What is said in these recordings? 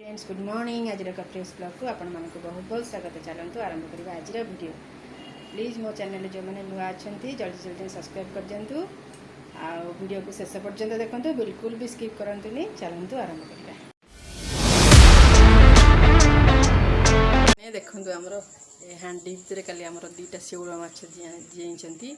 Friends good morning आज एक fresh blog को आपण मानक बहुत बहुत स्वागत। चलतु आरंभ करवा आज वीडियो। प्लीज मो चैनल जो मैंने नुआ अच्छा जल्दी जल्दी सब्सक्राइब कर दिंतु आ वीडियो को शेष पर्यंत देखते बिल्कुल भी स्किप करंतुनी। चलतु आरंभ करवा। देखु आमर हांडी भितर काली आमर दीटा शेउल माछ जीचंती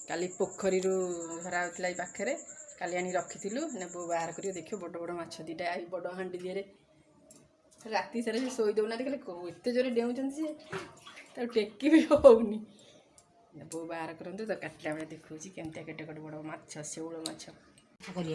काली पोखरी धरा होता पाखे काली आनी रखी बो बाहर कर देखियो बड़ बड़ माछ दीटा बड़ हांडी दिए राति सारा शोई दौना कहले एत जोर डेउंट सी टेकी भी होनी बो बाहर करते तो काटला बेले देखा केमती केटे केटे बड़ माछ शेउल माछ शेउल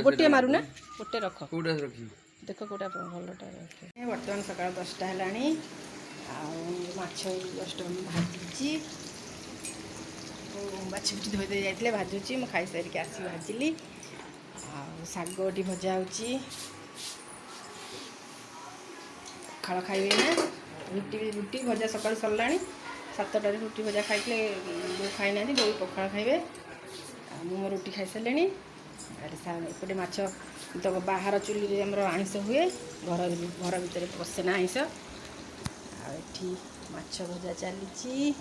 गोटे मारुना गोटे रख देख कौटा भलटा बर्तमान सकाल 10टा है माछ जस्ट भाजी बाछी बुची धोई दे जाते भाजुची मैं खाई सारिक आसी भाजिली शागटी भजा हो पखाड़ खाइबे ना रुटी रुटी भजा सकाल सरला 7टार रुटी भजा खाई बो खाई ना बो पखाड़ खाइबे मो रुटी खाई सारे एपटे माछ तो बाहर चुली आमर आइंस हुए घर घर भितर पशेना आइंस आठी माछ भजा चली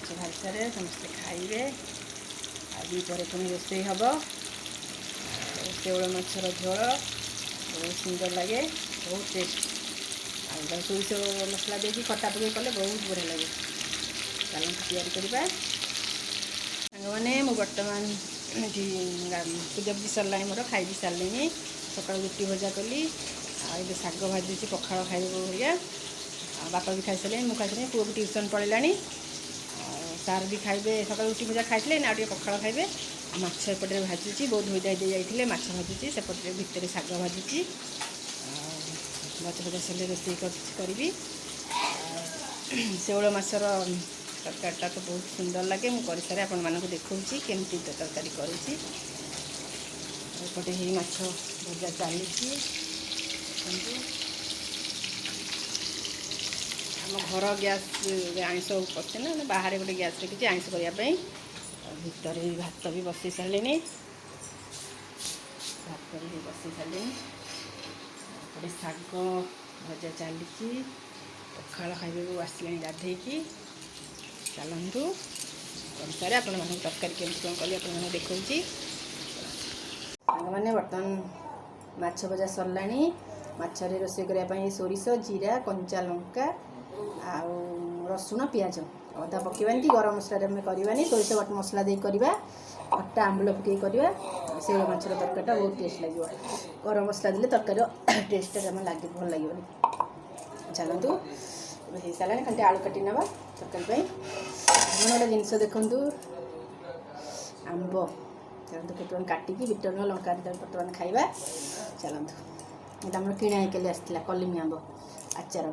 भाई सारे समस्ते खाइबे आज पर पुणी रोसे हम शेउल माछर झोल बहुत सुंदर लगे बहुत टेस्ट आ सोरिष मसला देखिए खटा पकड़ कले बहुत बढ़िया लगे। चलते या मैंने मु बर्तमान पूजा भी सरला मोर खाई भी सारे सका रुटी भजा कली आ शाग भाजी पखाड़ खाइब भैया बापा भी खाई सारे मुझे खाई पुआ भी ट्यूशन पढ़ला सार भी खाइबे सका रुटी भजा खाई ना पखाड़ खाइबे माछ एपटे भाजुची बहुत धोई धाई दे जाइए माछ भाजुची सेपटे भितर शाग भाजुची माछ भजा सर रोसे करी शेउल माछर तरकारीटा तो बहुत सुंदर लगे मुझे सारे आपण मानक देखी केमती तरकारी करुँची एपटे ही माछ भजा चली आम घर गैस आइंस पशे ना बाहर गोटे गैस रखी आइंस करने भितर भात भी बसई सारे भात भी बसई सारे एपटे शाग भजा चली पखाड़ खाइबे आसले गाधे चलतु अनुसार आपण तरकारी केमती कौन कली आप देखी मैंने बर्तमान माछ भजा सरला माछरे रोसे करने सोरिष जीरा कंचा लंका आ रसुण पियाज अदा पकवानी गरम मसला करवानी सोरिष बट मसला दे करवा अटा आंबुल पकई करवा शेउल माछर तरकारीटा बहुत टेस्ट लगे गरम मसला देले तरकारी टेस्ट लगे भल लगे। चलतु हो सारे खाली आलू काटी ना तरकारी गोटे जिनस देखु आंब चलते बर्तमान काटिकी बिट लंका बर्तमान खाइबा। चलतु ये किणा के आसला कलिमी आंब आचार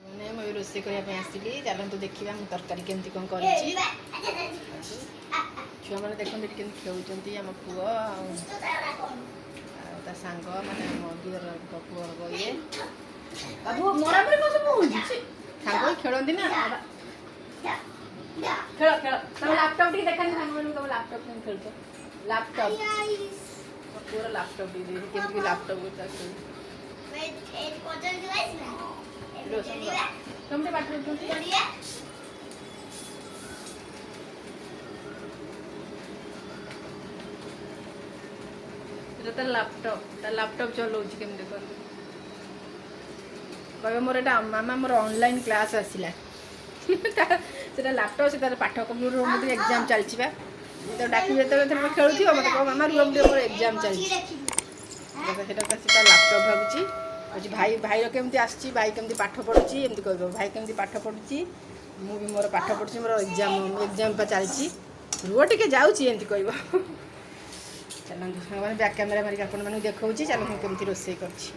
मैंने मुझे रोसे करने आसली चलतु देखा मुझे तरकारी केमती कौन कर छुआ मैंने देखते केमती खेलुँच आम पुआ सांग माने मो दियर पुआ हम ये सांग खेलती ना खेल खेल तुम लैपटॉप टी देखा तुम लैपटॉप खेल लैपटॉप पूरा लैपटॉप केमती लैपटॉप तुमसे बात लैपटॉप चलाऊँ केमती कह मोर मामा मोर ऑनलाइन क्लास आसला से लैपटॉप से पाठ कंप्यूटर एग्जाम चलती तो डाक जो खेलुव मत कह मामा रुम मोर एग्जाम चलती लैपटॉप भावी भाई भाईर केमती आसी भाई केमती पाठ पढ़ुची एमती कह भाई केमती पाठ पढ़ुची ମୁଁ ବି ମୋର ପାଠ ପଢ଼ୁଛି ମୋର ଏକ୍ଜାମ୍ ପା ଚାଲିଛି ରୁହ ଟିକେ ଯାଉଛି ଏମିତି କହିବ ଚାଲନ୍ତୁ ସାଙ୍ଗମାନେ ବ୍ୟାକ୍ କ୍ୟାମେରା ମାରିକି ଆପଣମାନଙ୍କୁ ଦେଖାଉଛି ଚାଲନ୍ତୁ ମୁଁ କେମିତି ରୋଷେଇ କରୁଛି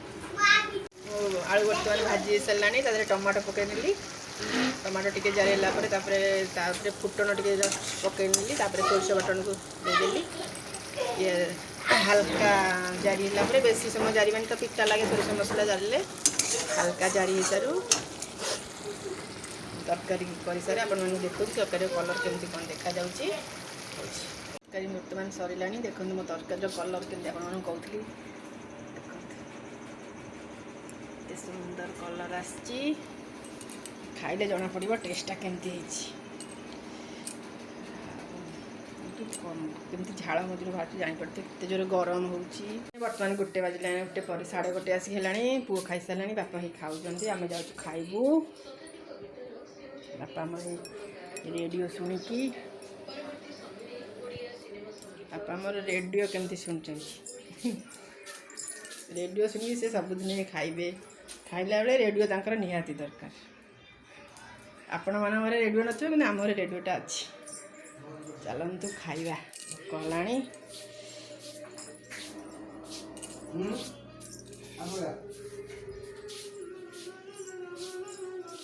ଆଳୁ ବର୍ତ୍ତମାନ ଭାଜି ସାରିଲାଣି ତା ଦେହରେ ଟମାଟୋ ପକାଇନେଲି ଟମାଟୋ ଟିକେ ଜାରି ହେଲା ପରେ ତାପରେ ଫୁଟଣ ଟିକେ ପକାଇନେଲି ତାପରେ ସୋରିଷ ବାଟଣକୁ ଦେଇଦେଲି ଇଏ ହାଲକା ଜାରି ହେଲା ପରେ ବେଶୀ ସମୟ ଜାରିବାନି ତ ପିତା ଲାଗେ ସୋରିଷ ମସଲା ଜାରିଲେ ହାଲକା ଜାରି ହେଇସାରୁ ତରକାରୀ କରିସାରେ ଆପଣମାନଙ୍କୁ ଦେଖୁଛି ତରକାରୀର କଲର୍ କେମିତି କ'ଣ ଦେଖାଯାଉଛି ତରକାରୀ ବର୍ତ୍ତମାନ ସରିଲାଣି ଦେଖନ୍ତୁ ମୋ ତରକାରୀର କଲର୍ କେମିତି ଆପଣମାନଙ୍କୁ କହୁଥିଲି ଦେଖନ୍ତୁ ଏତେ ସୁନ୍ଦର କଲର୍ ଆସିଛି ଖାଇଲେ ଜଣାପଡ଼ିବ ଟେଷ୍ଟଟା କେମିତି ହେଇଛି କେମିତି ଝାଳ ମଝିରେ ବାହାରୁଛି ଜାଣିପାରୁଥିବେ କେତେ ଜୋରେ ଗରମ ହେଉଛି ବର୍ତ୍ତମାନ 1 ବାଜିଲାଣି 1 ପରେ 1:30 ଆସିକି ହେଲାଣି ପୁଅ ଖାଇସାରିଲାଣି ବାପା ହିଁ ଖାଉଛନ୍ତି ଆମେ ଯାଉଛୁ ଖାଇବୁ ବାପା ଆମର ରେଡ଼ିଓ ଶୁଣିକି ବାପା ଆମର ରେଡ଼ିଓ କେମିତି ଶୁଣୁଛନ୍ତି ରେଡ଼ିଓ ଶୁଣିକି ସେ ସବୁଦିନ ଖାଇବେ ଖାଇଲା ବେଳେ ରେଡ଼ିଓ ତାଙ୍କର ନିହାତି ଦରକାର ଆପଣମାନଙ୍କ ଘରେ ରେଡ଼ିଓ ନଥିବ କିନ୍ତୁ ଆମ ଘରେ ରେଡ଼ିଓଟା ଅଛି ଚାଲନ୍ତୁ ଖାଇବା ଭୋକ ହେଲାଣି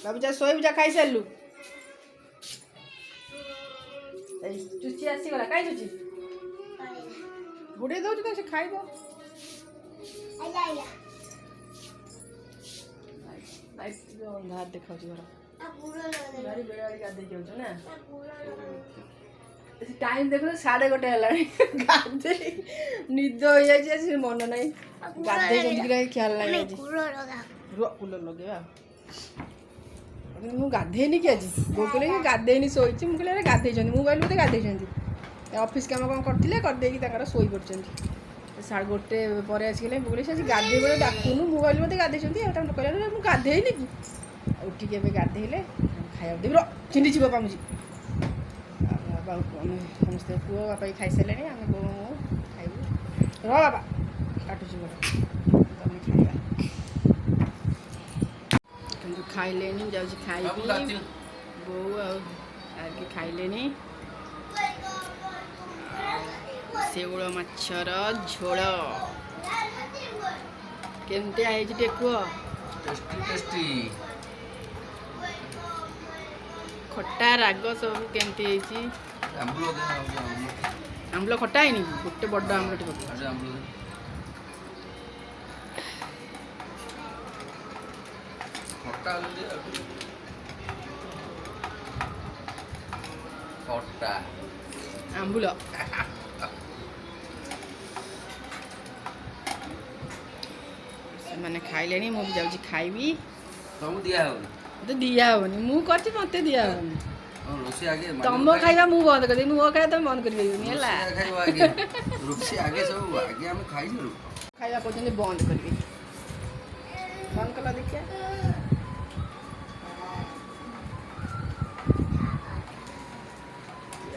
ବାବୁ ଯା ଶୋଇବୁ ଯା ଖାଇସାରିଲୁ ଏଇ ଚୁଚି ଆସିଗଲା କାଇଁ ଚୁଚି ବୁଡ଼େଇ ଦେଉଛି ତ ସେ ଖାଇବ ଅନ୍ଧାର ଦେଖାଉଛି ଘର ଭାରି ବେଳାବେଳି ଗାଧେଇ ଯାଉଛ ନା टाइम देखो 1:30 हेलानी गाधे निद हो जाए से मन नहीं गाधे जल्दी ख्याल नहीं कूलर लगे मुझे गाधेनी कि आज बो कहले गाधेनी शोची मुझे गाधे मोबाइल मत गाधे ऑफिस काम कौन करते शोई पड़ते 1:30 पर आसिगले बोले से गाधे बेले डाकुनु मोबाइल मत गाधे कहले मुझे गाधेनी कि उठिक गाधेले खाया देवी चिंडी जीव पामुची समस्त पुओ बापा खाई सारे आम बो खाइबू बाबा काटुची तुम खाइबा कि खाइले जाऊँगी खाइबी बो आगे खाइले शेउल माछर झोल केमती आई टेकुआ टेस्टी खट्टा राग सब केमती आम्बल खट्टा है गोटे बड़ आम्बल आम्बुल मैंने खाइले मुझे जाऊँगी खाइबी तुम दिया तो दिया होनी मु करती मत दिया होनी रोसी आगे तुम खाइबा मु बंद कर दे मो खाइबा तुम बंद कर देबी हला खाइबा आगे रोसी आगे सब आगे हम खाइ जरू खाइबा कोजनी बंद करबी बंद कला देखिया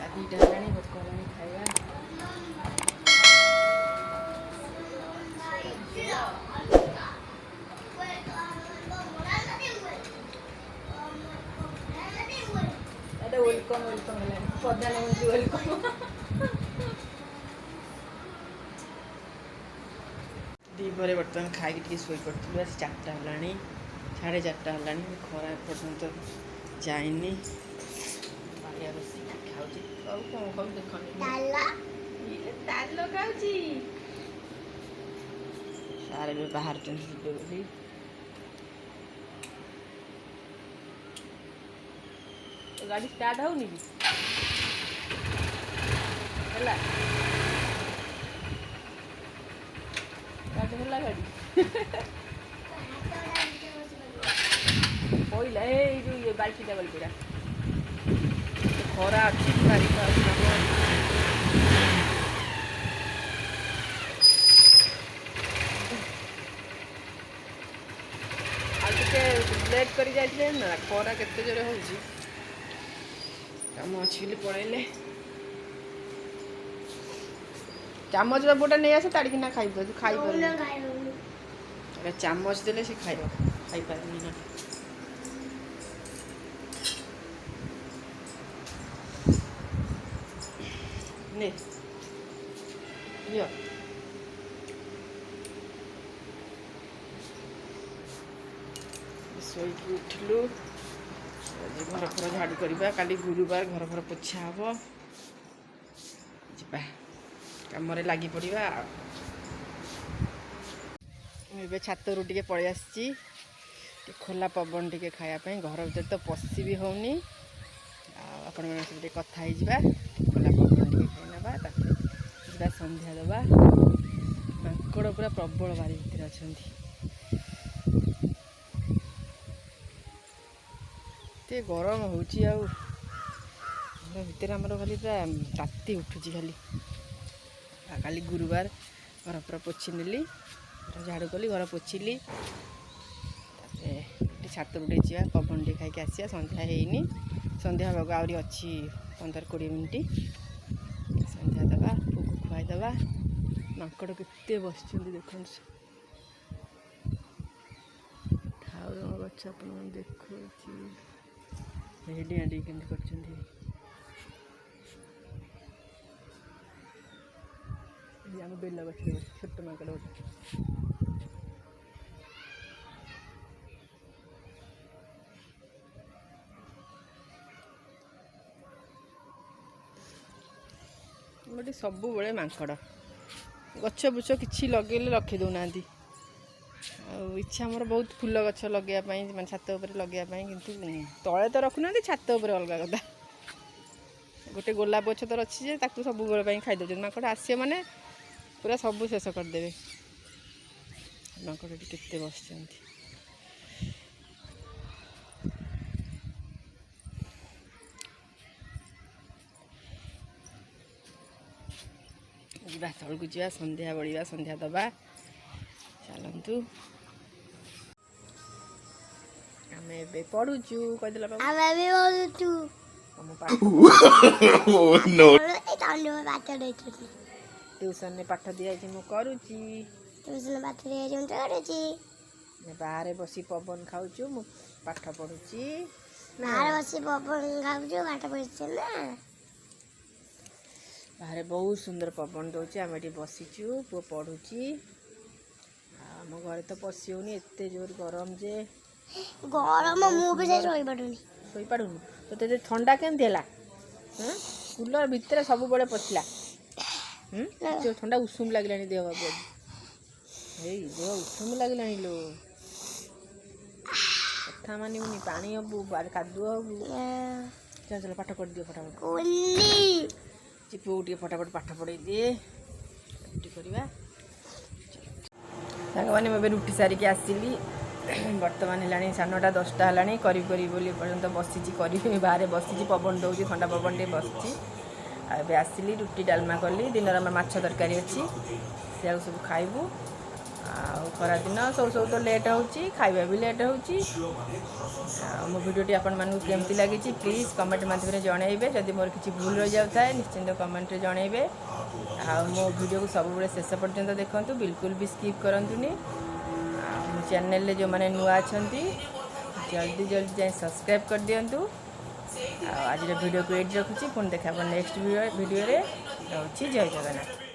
आदि डालानी बकलानी खाइबा वेलकम वेलकम प्रधानमंत्री वेलकम दीपर बर्तमान खाई शोई पड़ती 4टा है 4:30 है खरा पर्यंत जाइनी बाड़िया बस खाऊँ कौन कौन देख ताल खाऊँ सारे भी बाहर बोली गाड़ी स्टार्ट होनी कि है गाड़ी पहला ये बाल्टी टेबल पूरा खरा अच्छी लेट कर ना खरा केते जोरे हो काम अच्छी पड़े चामच बाबूटा नहीं आसे ताड़िकिना खाई चामच देले से खाई पारे ना ନେ ଝିଅ ଶୋଇକି ଉଠିଲୁ। ଆଜି ଘର ଫର ଝାଡ଼ୁ କରିବା, କାଲି ଗୁରୁବାର ଘର ଫର ପୋଛା ହବ। ଯିବା କାମରେ ଲାଗି ପଡ଼ିବା। ମୁଁ ଏବେ ଛାତରୁ ଟିକେ ପଳେଇ ଆସିଛି, ଟିକେ ଖୋଲା ପବନ ଟିକେ ଖାଇବା ପାଇଁ। ଘର ଭିତରେ ତ ପଶି ବି ହେଉନି। ଆଉ ଆପଣମାନଙ୍କ ସହିତ ଟିକେ କଥା ହେଇଯିବା, ଖୋଲା ପବନ ଟିକେ ଖାଇ ନେବା, ତାପରେ ଯିବା ସନ୍ଧ୍ୟା ଦେବା। ମାଙ୍କଡ଼ ପୁରା ପ୍ରବଳ ବାରି ଭିତରେ ଅଛନ୍ତି। ଏତେ ଗରମ ହେଉଛି, ଆଉ ଘର ଭିତରେ ଆମର ଖାଲି ପୁରା ତାତି ଉଠୁଛି ଖାଲି। ଆଉ କାଲି ଗୁରୁବାର ଘର ପୁରା ପୋଛି ନେଲି, ଝାଡ଼ୁ କଲି, ଘର ପୋଛିଲି। ତାପରେ ଟିକେ ଛାତକୁ ଟିକେ ଯିବା, ପବନ ଟିକେ ଖାଇକି ଆସିବା। ସନ୍ଧ୍ୟା ହେଇନି, ସନ୍ଧ୍ୟା ହେବାକୁ ଆହୁରି ଅଛି 15-20 ମିନିଟ୍। ସନ୍ଧ୍ୟା ଦେବା, ପୁଅକୁ ଖୁଆଇ ଦେବା। ମାଙ୍କଡ଼ କେତେ ବସିଛନ୍ତି ଦେଖନ୍ତୁ। ଠାଉରଙ୍ଗ ଗଛ ଆପଣଙ୍କୁ ଦେଖାଉଛି, ଡିଆଁ ଡିଁ କେମିତି କରୁଛନ୍ତି। ଆମ ବେଲ ଗଛରେ ବସି ଛୋଟ ମାଙ୍କଡ଼ ଗୋଟେ। ଗୋଟେ ସବୁବେଳେ ମାଙ୍କଡ଼, ଗଛ ବୁଛ କିଛି ଲଗେଇଲେ ରଖି ଦେଉନାହାନ୍ତି। ଆଉ ଇଚ୍ଛା ଆମର ବହୁତ ଫୁଲ ଗଛ ଲଗେଇବା ପାଇଁ, ମାନେ ଛାତ ଉପରେ ଲଗେଇବା ପାଇଁ, କିନ୍ତୁ ତଳେ ତ ରଖୁନାହାନ୍ତି, ଛାତ ଉପରେ ଅଲଗା କଥା। ଗୋଟେ ଗୋଲାପ ଗଛ ତ ଅଛି ଯେ ତାକୁ ସବୁବେଳେ ପାଇଁ ଖାଇ ଦେଉଛନ୍ତି। ମାଙ୍କଡ଼ ଆସିବେ ମାନେ ପୁରା ସବୁ ଶେଷ କରିଦେବେ। ମାଙ୍କଡ଼ ଏଠି କେତେ ବସିଛନ୍ତି। ଯିବା ତଳକୁ ଯିବା, ସନ୍ଧ୍ୟା ବଳିବା, ସନ୍ଧ୍ୟା ଦେବା। ଚାଲନ୍ତୁ। ଆମେ ଏବେ ପଢୁଛୁ, କହିଦେଲା ବାବୁ। ଆମେ ବି ପଢୁଛୁ। ଟ୍ୟୁସନରେ ପାଠ ଦିଆଯାଇଛି, ମୁଁ କରୁଛି। ବାହାରେ ବସି ପବନ ଖାଉଛୁ, ମୁଁ ପାଠ ପଢୁଛି। ବାହାରେ ବସି ପବନ ଖାଉଛୁ, ପାଠ ପଢୁଛୁ ନା। ବାହାରେ ବହୁତ ସୁନ୍ଦର ପବନ ଦେଉଛି, ଆମେ ଏଠି ବସିଛୁ, ପୁଅ ପଢ଼ୁଛି। ଆଉ ଆମ ଘରେ ତ ପଶି ହେଉନି, ଏତେ ଜୋର ଗରମ ଯେ। ଗରମ, ମୁଁ ବି ସେ ଶୋଇପାରୁନି। ତୋତେ ଏତେ ଥଣ୍ଡା କେମିତି ହେଲା? କୁଲର ଭିତରେ ସବୁବେଳେ ପଶିଲା। ଥଣ୍ଡା ଉଷୁମ ଲାଗିଲାଣି ଦେହ ବାବୁ। ହେଇ ଦେହ ଉଷୁମ ଲାଗିଲାଣି ଲୋ। କଥା ମାନିବୁନି, ପାଣି ହବୁ, କାଦୁଅ ହବୁ। ଚାଲ ପାଠ କରିଦିଅ ଫଟାଫଟ। ପୁଅକୁ ଟିକେ ଫଟାଫଟ ପାଠ ପଢ଼େଇ ଦିଏ, ରୁଟି କରିବା। ସାଙ୍ଗମାନେ ମୁଁ ଏବେ ରୁଟି ସାରିକି ଆସିଲି। ବର୍ତ୍ତମାନ ହେଲାଣି 9:30 10ଟା ହେଲାଣି। କରିବି ବୋଲି ପର୍ଯ୍ୟନ୍ତ ବସିଛି, କରିବି। ବାହାରେ ବସିଛି, ପବନ ଦେଉଛି, ଥଣ୍ଡା ପବନ ଟିକେ ବସିଛି। ଆଉ ଏବେ ଆସିଲି, ରୁଟି ଡାଲମା କଲି। ଦିନର ଆମର ମାଛ ତରକାରୀ ଅଛି, ସେଆକୁ ସବୁ ଖାଇବୁ। ଆଉ ଖରାଦିନ ସବୁ ତ ଲେଟ୍ ହେଉଛି, ଖାଇବା ବି ଲେଟ୍ ହେଉଛି। ଆଉ ମୋ ଭିଡ଼ିଓଟି ଆପଣମାନଙ୍କୁ କେମିତି ଲାଗିଛି ପ୍ଲିଜ୍ କମେଣ୍ଟ ମାଧ୍ୟମରେ ଜଣାଇବେ। ଯଦି ମୋର କିଛି ଭୁଲ ରହିଯାଉଥାଏ ନିଶ୍ଚିନ୍ତ କମେଣ୍ଟରେ ଜଣାଇବେ। ଆଉ ମୋ ଭିଡ଼ିଓକୁ ସବୁବେଳେ ଶେଷ ପର୍ଯ୍ୟନ୍ତ ଦେଖନ୍ତୁ, ବିଲକୁଲ ବି ସ୍କିପ୍ କରନ୍ତୁନି। ଆଉ ମୋ ଚ୍ୟାନେଲରେ ଯେଉଁମାନେ ନୂଆ ଅଛନ୍ତି ଜଲ୍ଦି ଯାଇ ସବସ୍କ୍ରାଇବ୍ କରିଦିଅନ୍ତୁ। ଆଉ ଆଜିର ଭିଡ଼ିଓକୁ ଏଇଠି ରଖୁଛି, ପୁଣି ଦେଖା ହେବ ନେକ୍ସଟ ଭିଡ଼ିଓରେ। ରହୁଛି, ଜୟ ଜଗନ୍ନାଥ।